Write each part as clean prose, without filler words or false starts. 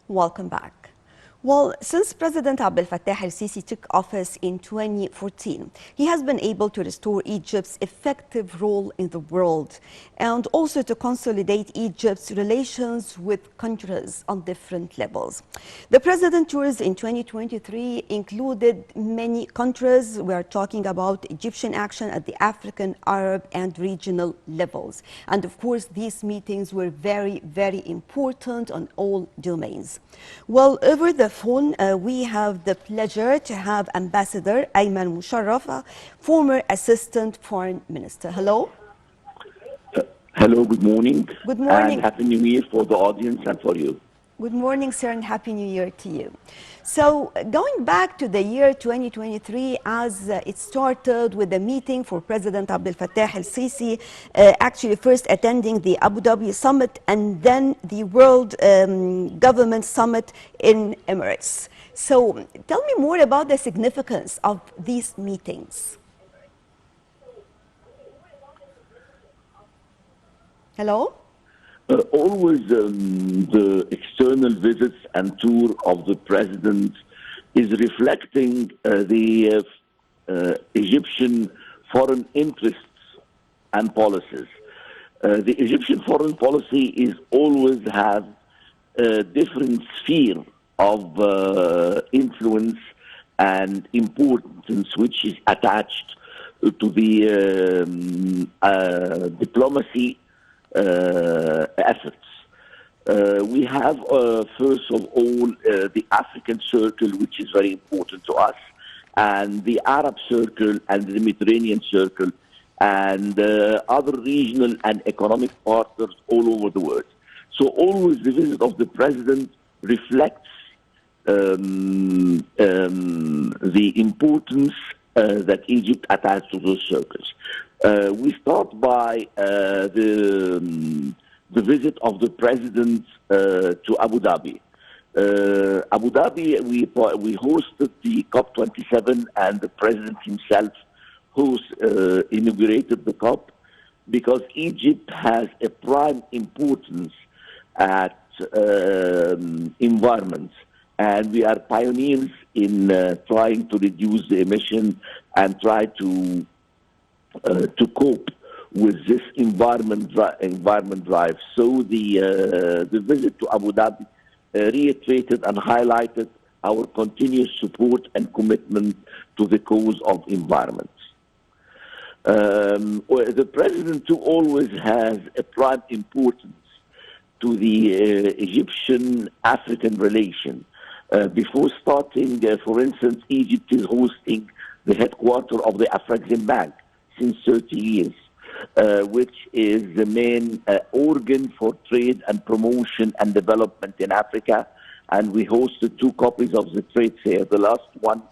Welcome back. Well, since President Abdel Fattah el-Sisi took office in 2014, he has been able to restore Egypt's effective role in the world and also to consolidate Egypt's relations with countries on different levels. The president tours in 2023 included many countries. We are talking about Egyptian action at the African, Arab, and regional levels. And of course, these meetings were very, very important on all domains. Well, over the phone, we have the pleasure to have Ambassador Ayman Mushraffa, former Assistant Foreign Minister. Hello. Hello, good morning. Good morning. And Happy New Year for the audience and for you. Good morning, sir, and Happy New Year to you. So going back to the year 2023, as it started with a meeting for President Abdel Fattah el-Sisi, actually first attending the Abu Dhabi summit and then the World Government Summit in Emirates. So tell me more about the significance of these meetings. Hello? Always the external visits and tour of the president is reflecting the Egyptian foreign interests and policies. The Egyptian foreign policy is always have a different sphere of influence and importance which is attached to the diplomacy efforts. We have, first of all, the African Circle, which is very important to us, and the Arab Circle and the Mediterranean Circle, and other regional and economic partners all over the world. So always the visit of the president reflects the importance that Egypt attaches to those circles. We start by the visit of the president to Abu Dhabi. Abu Dhabi, we hosted the COP27, and the president himself inaugurated the COP because Egypt has a prime importance at environment, and we are pioneers in trying to reduce the emission and try to cope with this environment drive. So the visit to Abu Dhabi reiterated and highlighted our continuous support and commitment to the cause of environment. The president too always has a prime importance to the Egyptian-African relation. Before starting, for instance, Egypt is hosting the headquarters of the Afrexim Bank since 30 years, which is the main organ for trade and promotion and development in Africa. And we hosted 2 copies of the trade fair. The last one,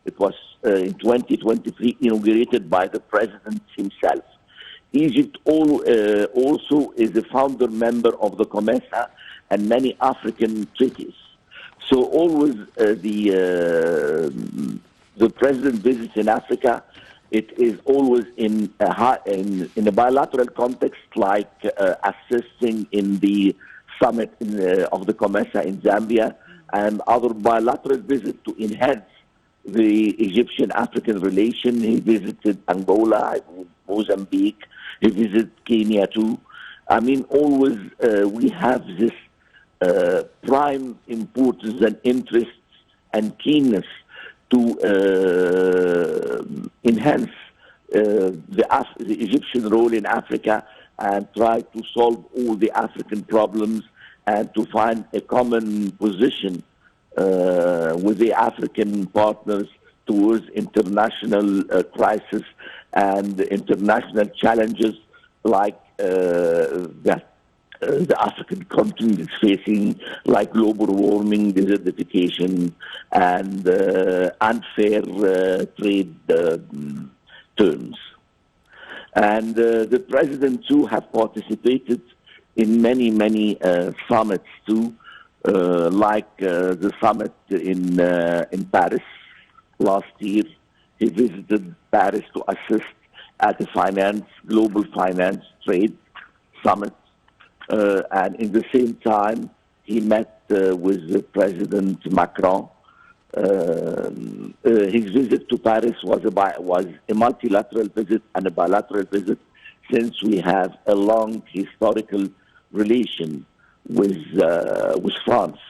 it was in 2023, inaugurated by the president himself. Egypt also is a founder member of the COMESA and many African treaties. So always the president visits in Africa. It is always in a bilateral context, like assisting in the summit of the COMESA in Zambia, and other bilateral visits to enhance the Egyptian-African relation. He visited Angola, Mozambique, he visited Kenya too. I mean, always we have this prime importance and interests and keenness to enhance the Egyptian role in Africa and try to solve all the African problems and to find a common position with the African partners towards international crisis and international challenges like the African continent is facing, like global warming, desertification, and unfair trade terms. And the president too have participated in many summits too, like the summit in Paris last year. He visited Paris to assist at the global finance trade summit. And in the same time, he met with President Macron. His visit to Paris was a multilateral visit and a bilateral visit, since we have a long historical relation with France.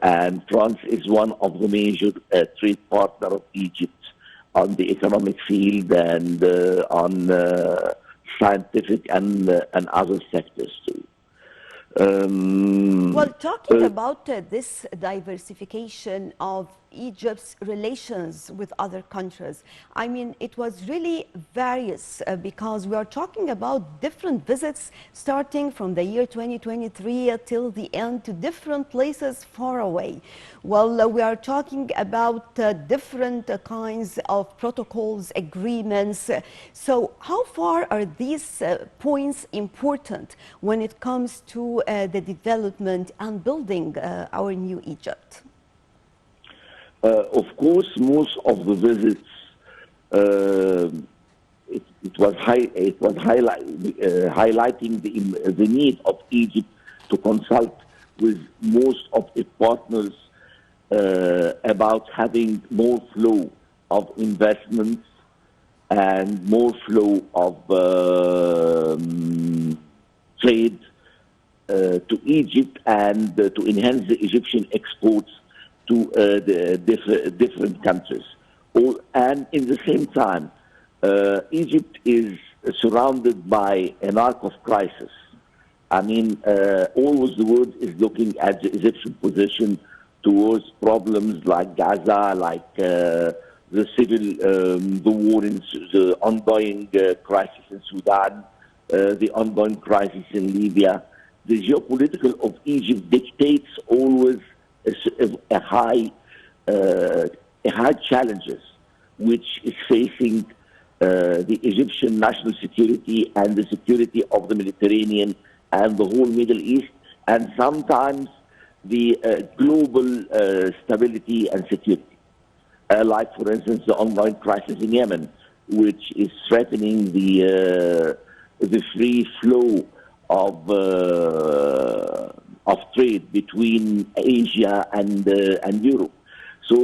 And France is one of the major trade partners of Egypt on the economic field and on scientific and other sectors too. Well, talking about this diversification of Egypt's relations with other countries, I mean, it was really various because we are talking about different visits starting from the year 2023 till the end to different places far away. Well, we are talking about different kinds of protocols, agreements. So how far are these points important when it comes to the development and building our new Egypt? Of course, most of the visits, it was highlighting the need of Egypt to consult with most of its partners about having more flow of investments and more flow of trade to Egypt, and to enhance the Egyptian exports to the different countries. And in the same time, Egypt is surrounded by an arc of crisis. I mean, always the world is looking at the Egyptian position towards problems like Gaza, like the war in the ongoing crisis in Sudan, the ongoing crisis in Libya. The geopolitical of Egypt dictates always a high challenges which is facing the Egyptian national security and the security of the Mediterranean and the whole Middle East, and sometimes the global stability and security. Like, for instance, the ongoing crisis in Yemen, which is threatening the free flow of trade between Asia and Europe. So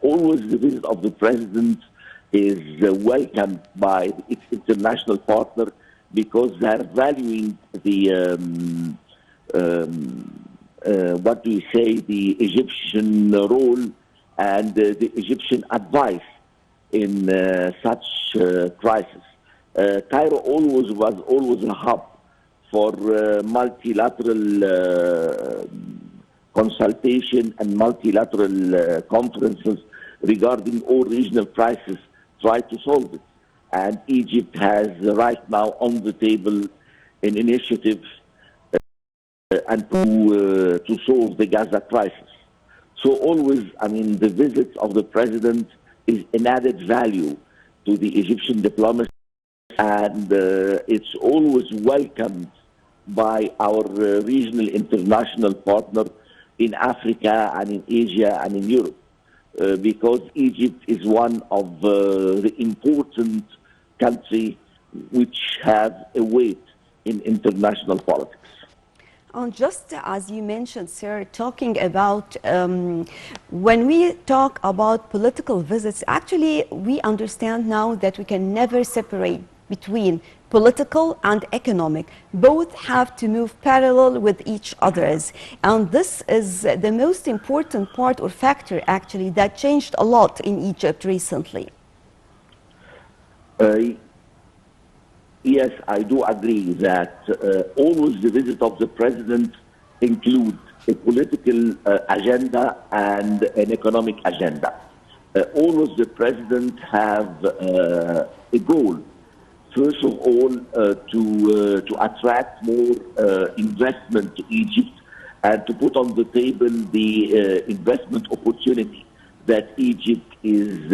always the visit of the president is welcomed by its international partner, because they are valuing the the Egyptian role and the Egyptian advice in such crisis. Cairo was always a hub for multilateral consultation and multilateral conferences regarding all regional crises, try to solve it. And Egypt has right now on the table an initiative and to solve the Gaza crisis. So always, I mean, the visits of the president is an added value to the Egyptian diplomacy, and it's always welcomed by our regional international partner in Africa and in Asia and in Europe, because Egypt is one of the important countries which have a weight in international politics. Just as you mentioned, sir, talking about when we talk about political visits, actually we understand now that we can never separate between political and economic. Both have to move parallel with each others. And this is the most important part or factor actually that changed a lot in Egypt recently. Yes, I do agree that always the visit of the president includes a political agenda and an economic agenda. Always the president have a goal. First of all, to attract more investment to Egypt and to put on the table the investment opportunity that Egypt is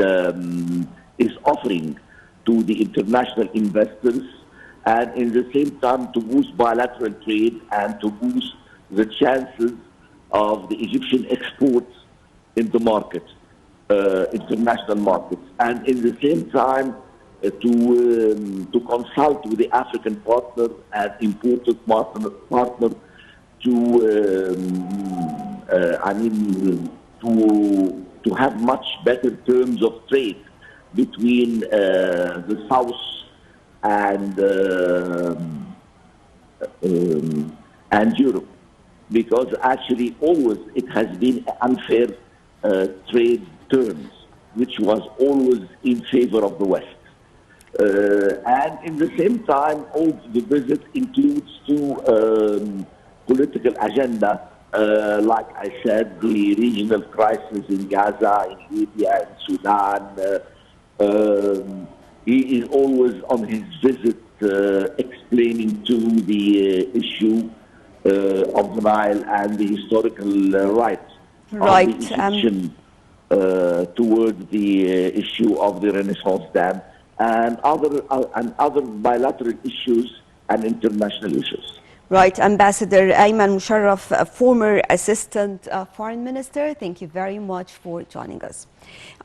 offering to the international investors, and in the same time to boost bilateral trade and to boost the chances of the Egyptian exports in the market, international markets, and in the same time to consult with the African partner and important partner to, to have much better terms of trade between the South and Europe, because actually always it has been unfair trade terms, which was always in favor of the West. And in the same time, also the visit includes two political agenda, like I said, the regional crisis in Gaza, in Libya, in Sudan. He is always on his visit explaining to the issue of the Nile and the historical rights of the Egyptian toward the issue of the Renaissance Dam and other bilateral issues and international issues. Right, Ambassador Ayman Musharraf, former Assistant Foreign Minister, thank you very much for joining us.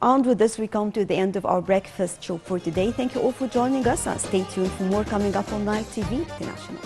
And with this, we come to the end of our breakfast show for today. Thank you all for joining us. Stay tuned for more coming up on Nile TV International.